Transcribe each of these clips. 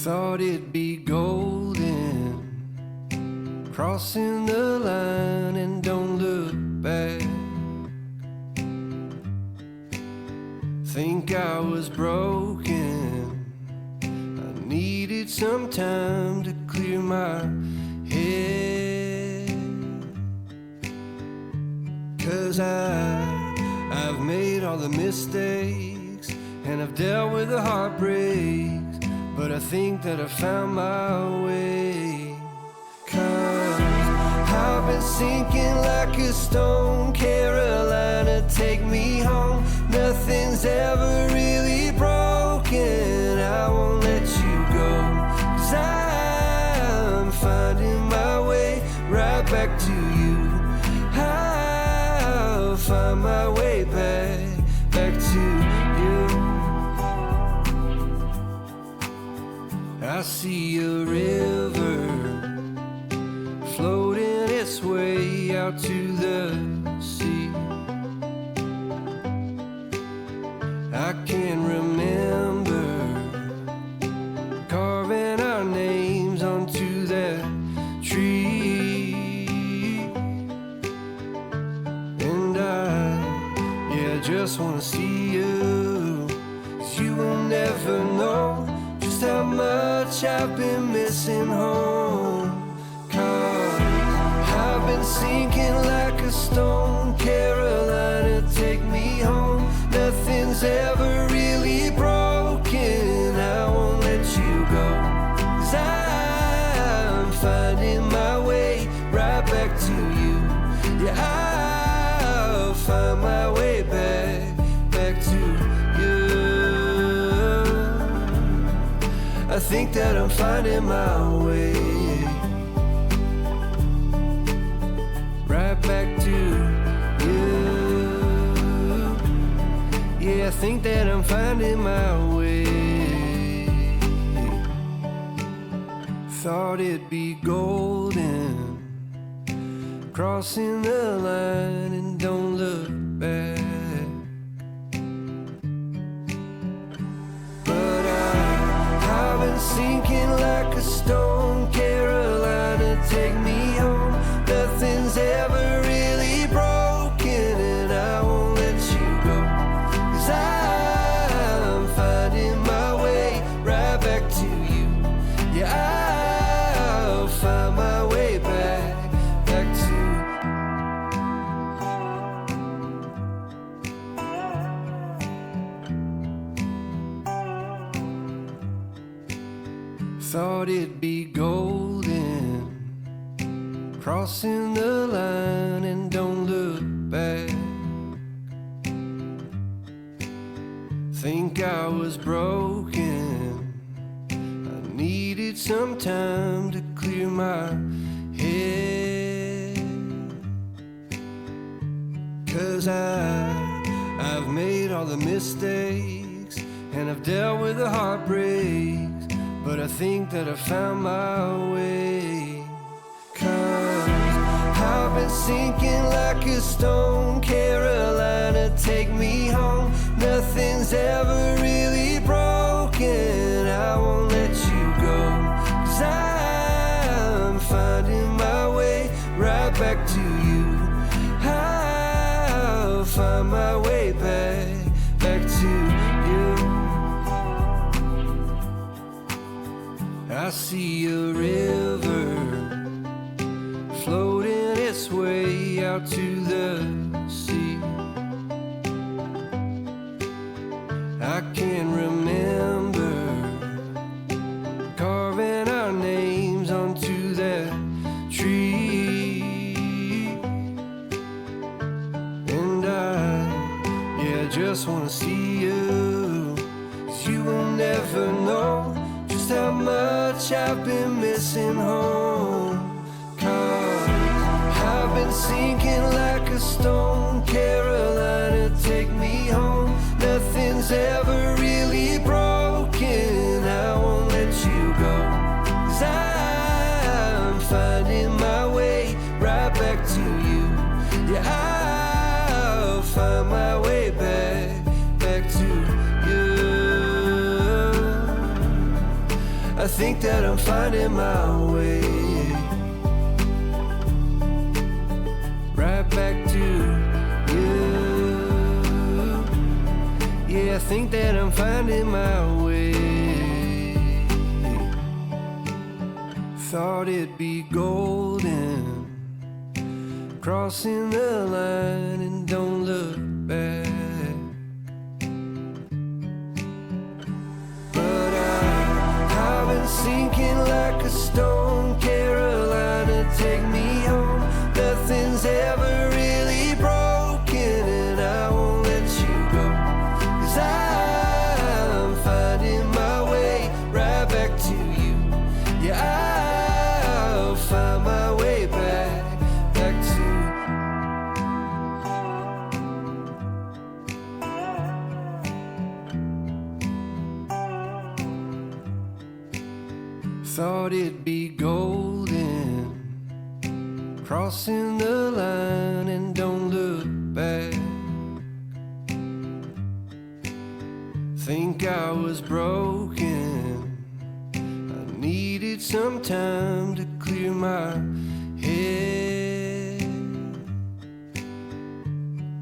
Thought it'd be golden, crossing the line and don't look back. Think I was broken, I needed some time to clear my head. 'Cause I've made all the mistakes and I've dealt with the heartbreaks, but I think that I found my way. 'Cause I've been sinking like a stone, Carolina, take me home. Nothing's ever really broken, I won't let you go. 'Cause I'm finding my way right back to you. I'll find my way back to you. I see a river floating its way out to the sea. I can remember carving our names onto that tree. And I just wanna see you, 'cause you will never know just how much I've been missing home. 'Cause I've been sinking like a stone, Carolina, take me home. Nothing's ever really broken, I won't let you go. 'Cause I'm finding my way right back to you. Yeah, I'll find my way back to you. I think that I'm finding my way right back to you. Yeah, I think that I'm finding my way. Thought it'd be golden, crossing the line and don't look back. But I've been sinking like a stone, Carolina, take me home. Nothing's ever really broken, and I won't let you go. 'Cause I'm finding my way right back to you. Yeah, I'll find my way back to you. Thought it'd be golden, crossing the line and don't look back. Think I was broken, I needed some time to clear my head. 'Cause I've made all the mistakes and I've dealt with the heartbreaks, but I think that I found my way. 'Cause I've been sinking like a stone, Carolina, take me home. Nothing's ever really broken, I won't let you go. 'Cause I'm finding my way right back to you. I'll find my way back to you. I see a river floating its way out to the sea. I can remember carving our names onto that tree. And I just wanna see you, 'cause you will never know just how much I've been missing home. 'Cause I've been sinking like a stone, Carolina, take me home. Nothing's ever really broken, I won't let you go. 'Cause I'm finding my way right back to you. Yeah, I'll find my way back to you. I think that I'm finding my way right back to you. Yeah, I think that I'm finding my way. Thought it'd be golden, crossing the line and don't look back. But I've been sinking like a stone. Carolina, take me home. Nothing's ever really broken, and I won't let you go. 'Cause I'm finding my way right back to you. Yeah, I'll find my way back to. Thought it'd be golden, crossing the line and don't look back. Think I was broken, I needed some time to clear my head.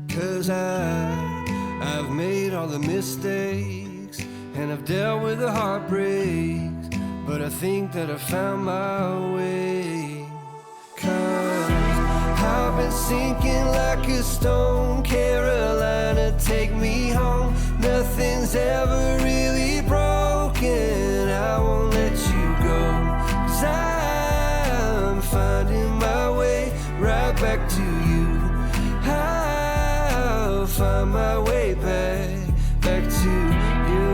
'Cause I've made all the mistakes and I've dealt with the heartbreaks, but I think that I found my way. 'Cause I've been sinking like a stone. Carolina, take me home. Nothing's ever really broken, I won't let you go. 'Cause I'm finding my way right back to you. I'll find my way back to you.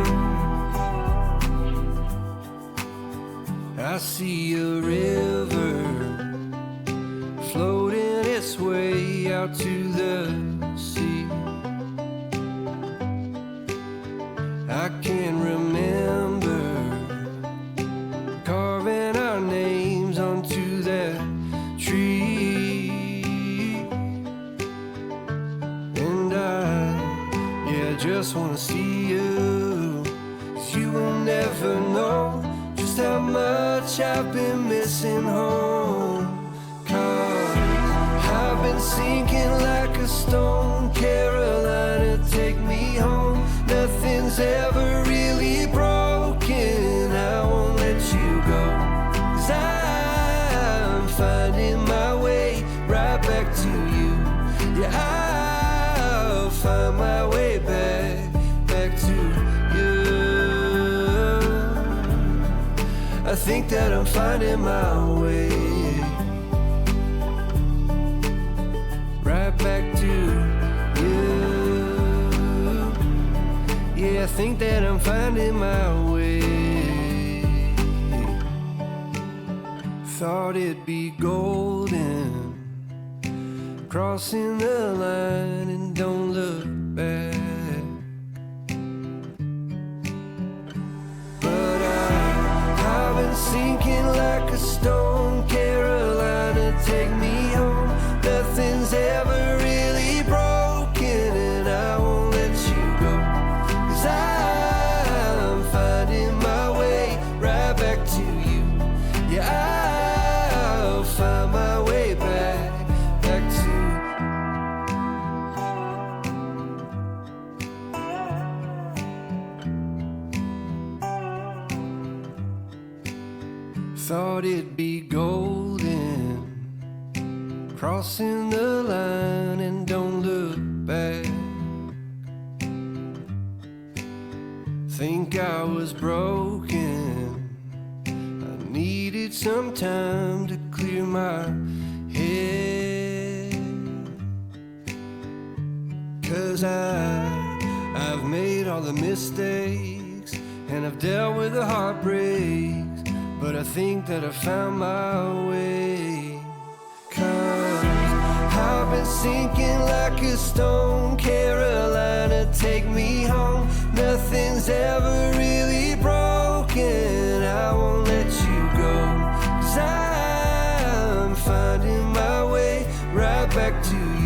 I see a river floating its way out to the sea. I can remember carving our names onto that tree. And I just wanna see you, 'cause you will never know just how much I've been missing home. 'Cause I've been sinking like a stone. Carolina, take me home. Nothing's ever really broken, I won't let you go. 'Cause I'm finding my way right back to you. Yeah, I'll find my way back to you. I think that I'm finding my way right back to you. Yeah, I think that I'm finding my way. Thought it'd be golden, crossing the line and don't look back. But I've been sinking like a stone. Carolina, take me home. Nothing's ever really broken, and I won't let you go. 'Cause I'm finding my way right back to you. Yeah, I'll find my way back to. Thought it'd be golden, crossing the line and don't look back. Think I was broken, I needed some time to clear my head. 'Cause I've made all the mistakes and I've dealt with the heartbreaks, but I think that I found my way. 'Cause I've been sinking like a stone. Carolina, take me home. Nothing's ever really broken, I won't let you go. 'Cause I'm finding my way right back to you.